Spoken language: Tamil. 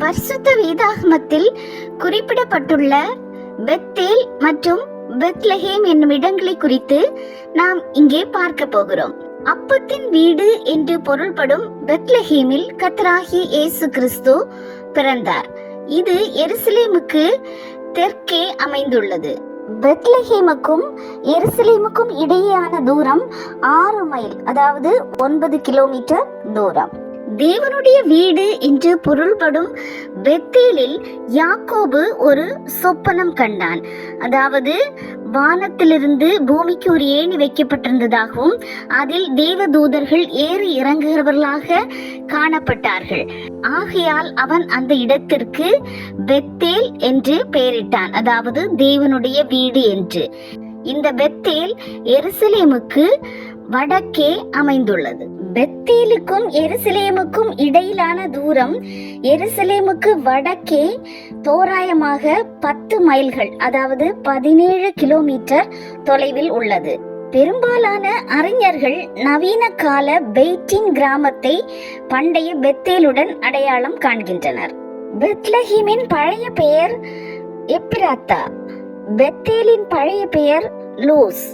பரிசுத்த வேதாகமத்தில் குறிப்பிடப்பட்டுள்ள பெத்தேல் மற்றும் பெத்லஹேம் என்னும் இடங்களை குறித்து நாம் இங்கே பார்க்க போகிறோம். அப்பத்தின் வீடு என்று பொருள்படும் பெத்லஹேமில் கர்த்தராகிய இயேசு கிறிஸ்து பிறந்தார். இது எருசலேமுக்கு தெற்கே அமைந்துள்ளது. பெத்லஹேமுக்கும் எருசலேமுக்கும் இடையேயான தூரம் 6 மைல், அதாவது 9 கிலோமீட்டர் தூரம். தேவனுடைய வீடு என்று பொருள்படும் பெத்தேலில் யாக்கோபு ஒரு சொப்பனம் கண்டான். அதாவது வானத்திலிருந்து பூமிக்கு ஒரு ஏணி வைக்கப்பட்டிருந்ததாகவும் அதில் தேவதூதர்கள் ஏறி இறங்குகிறவர்களாக காணப்பட்டார்கள். ஆகையால் அவன் அந்த இடத்திற்கு பெத்தேல் என்று பெயரிட்டான், அதாவது தேவனுடைய வீடு என்று. இந்த பெத்தேல் எருசலேமுக்கு வடக்கே அமைந்துள்ளது. பெத்தேலுக்கும் எருசலேமுக்கும் இடையிலான தூரம் எருசலேமுக்கு வடக்கே தோராயமாக 10 மைல்கள், அதாவது 17 கிலோமீட்டர் தொலைவில் உள்ளது. பெரும்பாலான அறிஞர்கள் நவீன கால பெய்டின் கிராமத்தை பண்டைய பெத்தேலுடன் அடையாளம் காண்கின்றனர். பெத்லஹேமின் பழைய பெயர் எப்ராத்தா, பெத்தேலின் பழைய பெயர் லூஸ்.